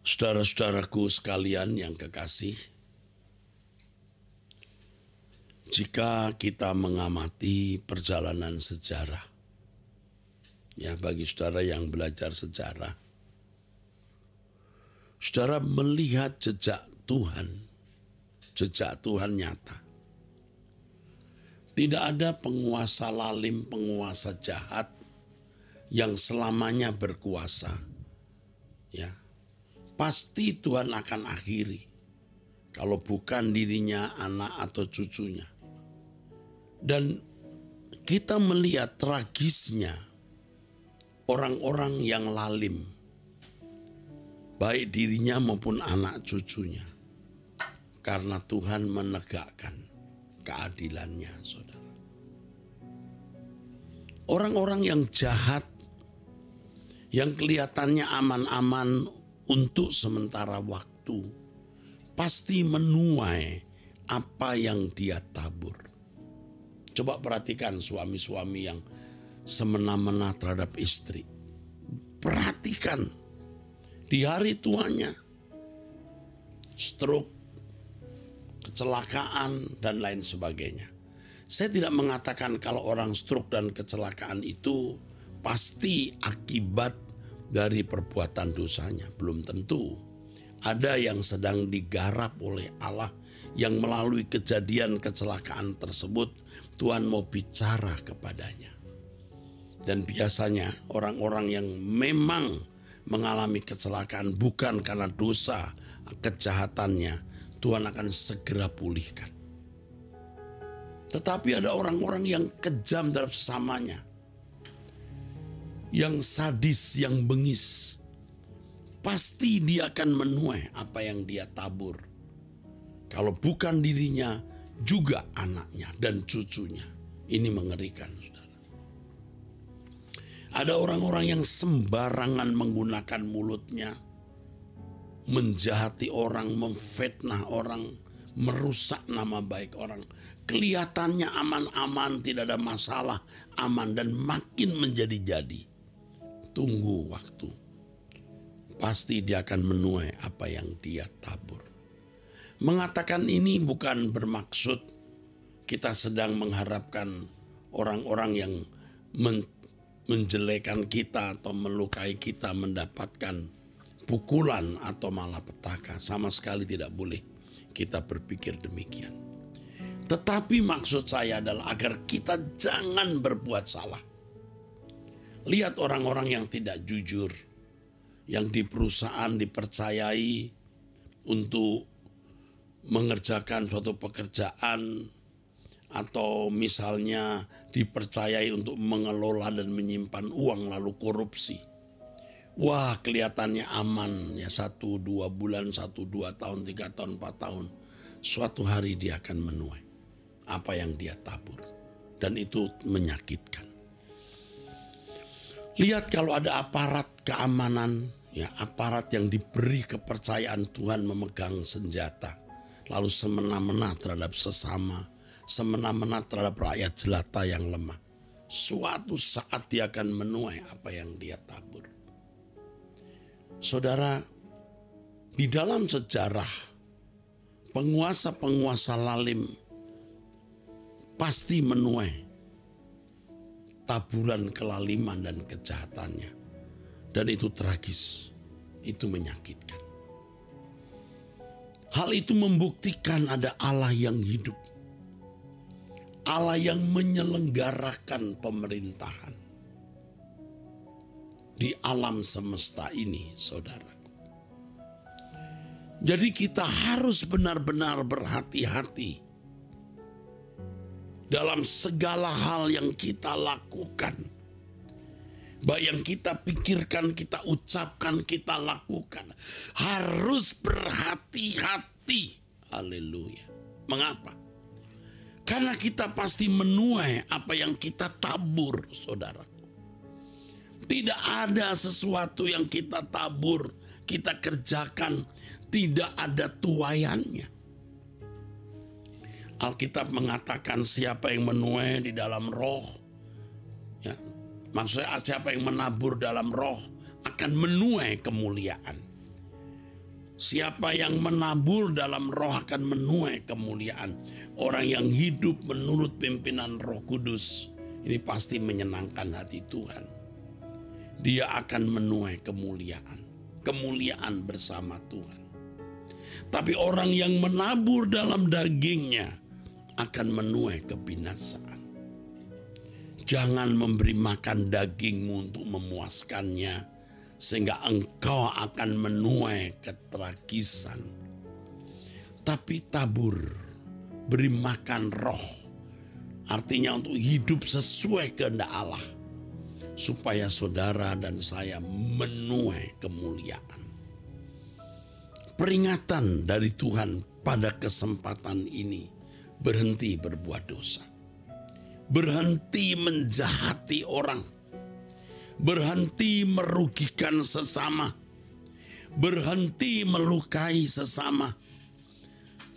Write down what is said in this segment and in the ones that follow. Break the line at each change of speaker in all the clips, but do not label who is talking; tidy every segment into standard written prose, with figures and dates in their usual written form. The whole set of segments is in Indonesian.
Saudara-saudaraku sekalian yang kekasih, jika kita mengamati perjalanan sejarah, ya bagi saudara yang belajar sejarah, saudara melihat jejak Tuhan nyata. Tidak ada penguasa lalim, penguasa jahat yang selamanya berkuasa. Ya, pasti Tuhan akan akhiri. Kalau bukan dirinya, anak atau cucunya. Dan kita melihat tragisnya orang-orang yang lalim, baik dirinya maupun anak cucunya, karena Tuhan menegakkan keadilannya, saudara. Orang-orang yang jahat, yang kelihatannya aman-aman untuk sementara waktu, pasti menuai apa yang dia tabur. Coba perhatikan suami-suami yang semena-mena terhadap istri. Perhatikan di hari tuanya, stroke, kecelakaan, dan lain sebagainya. Saya tidak mengatakan kalau orang stroke dan kecelakaan itu pasti akibat dari perbuatan dosanya. Belum tentu. Ada yang sedang digarap oleh Allah yang melalui kejadian kecelakaan tersebut Tuhan mau bicara kepadanya. Dan biasanya orang-orang yang memang mengalami kecelakaan bukan karena dosa kejahatannya, Tuhan akan segera pulihkan. Tetapi ada orang-orang yang kejam terhadap sesamanya, yang sadis, yang bengis, pasti dia akan menuai apa yang dia tabur. Kalau bukan dirinya, juga anaknya dan cucunya. Ini mengerikan, saudara. Ada orang-orang yang sembarangan menggunakan mulutnya, menjahati orang, memfitnah orang, merusak nama baik orang. Kelihatannya aman-aman, tidak ada masalah, aman, dan makin menjadi-jadi. Tunggu waktu. Pasti dia akan menuai apa yang dia tabur. Mengatakan ini bukan bermaksud kita sedang mengharapkan orang-orang yang menjelekan kita atau melukai kita mendapatkan pukulan atau malapetaka. Sama sekali tidak boleh kita berpikir demikian. Tetapi maksud saya adalah agar kita jangan berbuat salah. Lihat orang-orang yang tidak jujur, yang di perusahaan dipercayai untuk mengerjakan suatu pekerjaan, atau misalnya dipercayai untuk mengelola dan menyimpan uang lalu korupsi. Wah, kelihatannya aman ya, 1-2 bulan, 1-2 tahun, 3 tahun, 4 tahun. Suatu hari dia akan menuai apa yang dia tabur, dan itu menyakitkan. Lihat kalau ada aparat keamanan, ya aparat yang diberi kepercayaan Tuhan memegang senjata, lalu semena-mena terhadap sesama, semena-mena terhadap rakyat jelata yang lemah. Suatu saat dia akan menuai apa yang dia tabur. Saudara, di dalam sejarah, penguasa-penguasa lalim pasti menuai taburan kelaliman dan kejahatannya. Dan itu tragis, itu menyakitkan. Hal itu membuktikan ada Allah yang hidup. Allah yang menyelenggarakan pemerintahan di alam semesta ini, saudaraku. Jadi kita harus benar-benar berhati-hati dalam segala hal yang kita lakukan. Baik yang kita pikirkan, kita ucapkan, kita lakukan. Harus berhati-hati. Haleluya. Mengapa? Karena kita pasti menuai apa yang kita tabur, saudara. Tidak ada sesuatu yang kita tabur, kita kerjakan, tidak ada tuaiannya. Alkitab mengatakan siapa yang menuai di dalam roh, ya, maksudnya siapa yang menabur dalam roh akan menuai kemuliaan. Siapa yang menabur dalam roh akan menuai kemuliaan. Orang yang hidup menurut pimpinan Roh Kudus, ini pasti menyenangkan hati Tuhan. Dia akan menuai kemuliaan. Kemuliaan bersama Tuhan. Tapi orang yang menabur dalam dagingnya akan menuai kebinasaan. Jangan memberi makan dagingmu untuk memuaskannya, sehingga engkau akan menuai ketragisan. Tapi tabur, beri makan roh. Artinya untuk hidup sesuai kehendak Allah. Supaya saudara dan saya menuai kemuliaan. Peringatan dari Tuhan pada kesempatan ini, berhenti berbuat dosa. Berhenti menjahati orang. Berhenti merugikan sesama. Berhenti melukai sesama.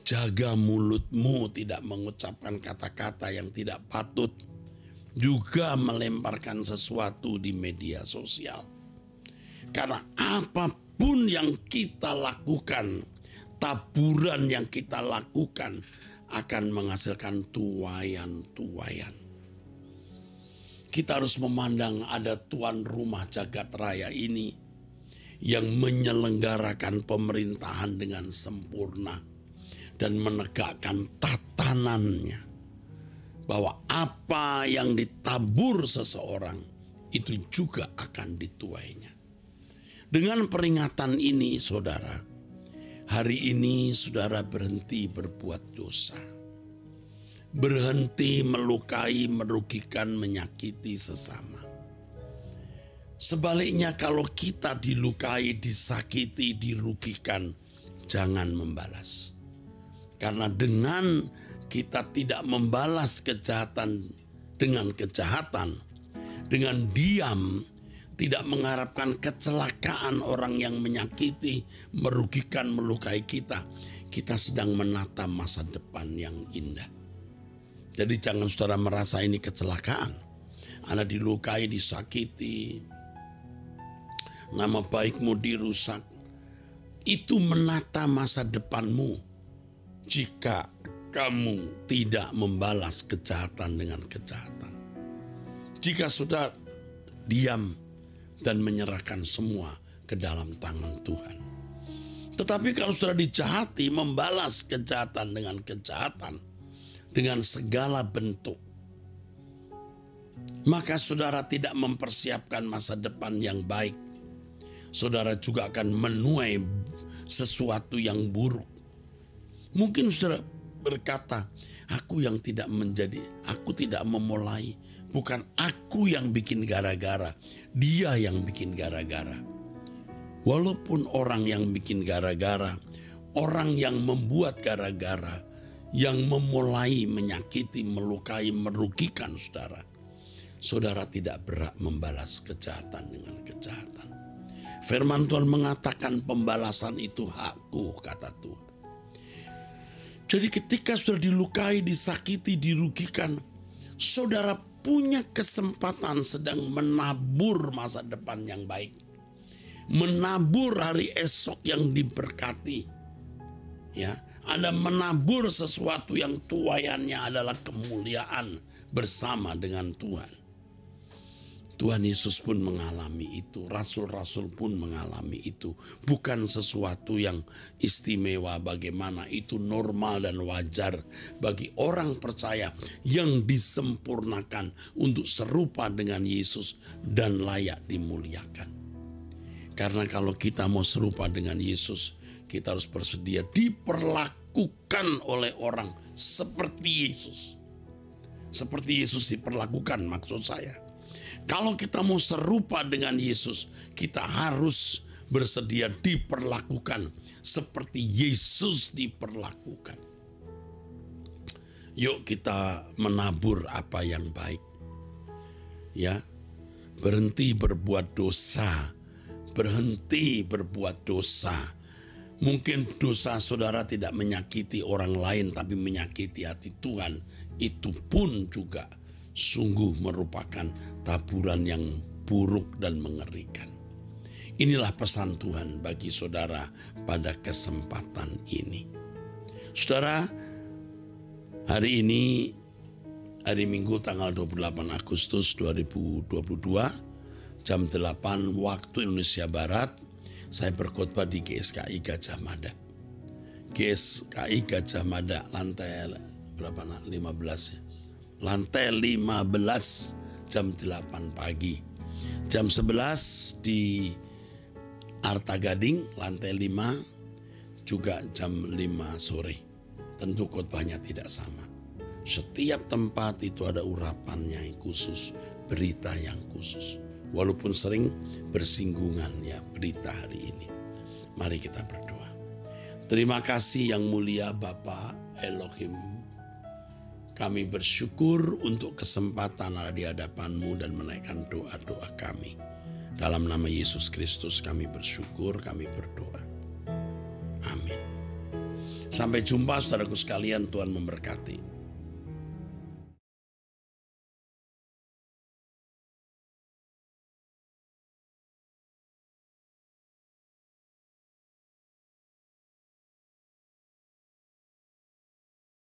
Jaga mulutmu tidak mengucapkan kata-kata yang tidak patut. Juga melemparkan sesuatu di media sosial. Karena apapun yang kita lakukan, taburan yang kita lakukan akan menghasilkan tuaian-tuaian. Kita harus memandang ada tuan rumah jagat raya ini yang menyelenggarakan pemerintahan dengan sempurna dan menegakkan tatanannya. Bahwa apa yang ditabur seseorang itu juga akan dituainya. Dengan peringatan ini saudara, hari ini saudara berhenti berbuat dosa. Berhenti melukai, merugikan, menyakiti sesama. Sebaliknya kalau kita dilukai, disakiti, dirugikan, jangan membalas. Karena dengan kita tidak membalas kejahatan dengan kejahatan, dengan diam, tidak mengharapkan kecelakaan orang yang menyakiti, merugikan, melukai kita, kita sedang menata masa depan yang indah. Jadi jangan saudara merasa ini kecelakaan. Anda dilukai, disakiti, nama baikmu dirusak. Itu menata masa depanmu jika kamu tidak membalas kejahatan dengan kejahatan. Jika sudah diam dan menyerahkan semua ke dalam tangan Tuhan. Tetapi kalau sudah dijahati, membalas kejahatan dengan kejahatan, dengan segala bentuk, maka saudara tidak mempersiapkan masa depan yang baik. Saudara juga akan menuai sesuatu yang buruk. Mungkin saudara berkata, aku tidak memulai. Bukan aku yang bikin gara-gara, dia yang bikin gara-gara. Walaupun orang yang bikin gara-gara, orang yang membuat gara-gara, yang memulai menyakiti, melukai, merugikan saudara. Saudara tidak berhak membalas kejahatan dengan kejahatan. Firman Tuhan mengatakan pembalasan itu hakku, kata Tuhan. Jadi ketika sudah dilukai, disakiti, dirugikan, saudara punya kesempatan sedang menabur masa depan yang baik. Menabur hari esok yang diberkati. Ya, Anda menabur sesuatu yang tuaiannya adalah kemuliaan bersama dengan Tuhan. Tuhan Yesus pun mengalami itu, rasul-rasul pun mengalami itu. Bukan sesuatu yang istimewa, bagaimana itu normal dan wajar bagi orang percaya yang disempurnakan untuk serupa dengan Yesus dan layak dimuliakan. Karena kalau kita mau serupa dengan Yesus, kita harus bersedia diperlakukan oleh orang seperti Yesus. Seperti Yesus diperlakukan, maksud saya. Kalau kita mau serupa dengan Yesus, kita harus bersedia diperlakukan seperti Yesus diperlakukan. Yuk kita menabur apa yang baik. Ya, berhenti berbuat dosa. Berhenti berbuat dosa. Mungkin dosa saudara tidak menyakiti orang lain, tapi menyakiti hati Tuhan. Itu pun juga sungguh merupakan taburan yang buruk dan mengerikan. Inilah pesan Tuhan bagi saudara pada kesempatan ini. Saudara, hari ini, hari Minggu tanggal 28 Agustus 2022, jam 8 waktu Indonesia Barat, saya berkhotbah di GSKI Gajah Mada. GSKI Gajah Mada, lantai berapa nak? 15 ya. Lantai 15 jam 8 pagi. Jam 11 di Arta Gading, lantai 5 juga jam 5 sore. Tentu khotbahnya tidak sama. Setiap tempat itu ada urapannya yang khusus, berita yang khusus. Walaupun sering bersinggungan ya berita hari ini. Mari kita berdoa. Terima kasih yang mulia Bapa Elohim. Kami bersyukur untuk kesempatan ada di hadapan-Mu dan menaikkan doa-doa kami. Dalam nama Yesus Kristus kami bersyukur, kami berdoa. Amin. Sampai jumpa saudaraku sekalian, Tuhan memberkati.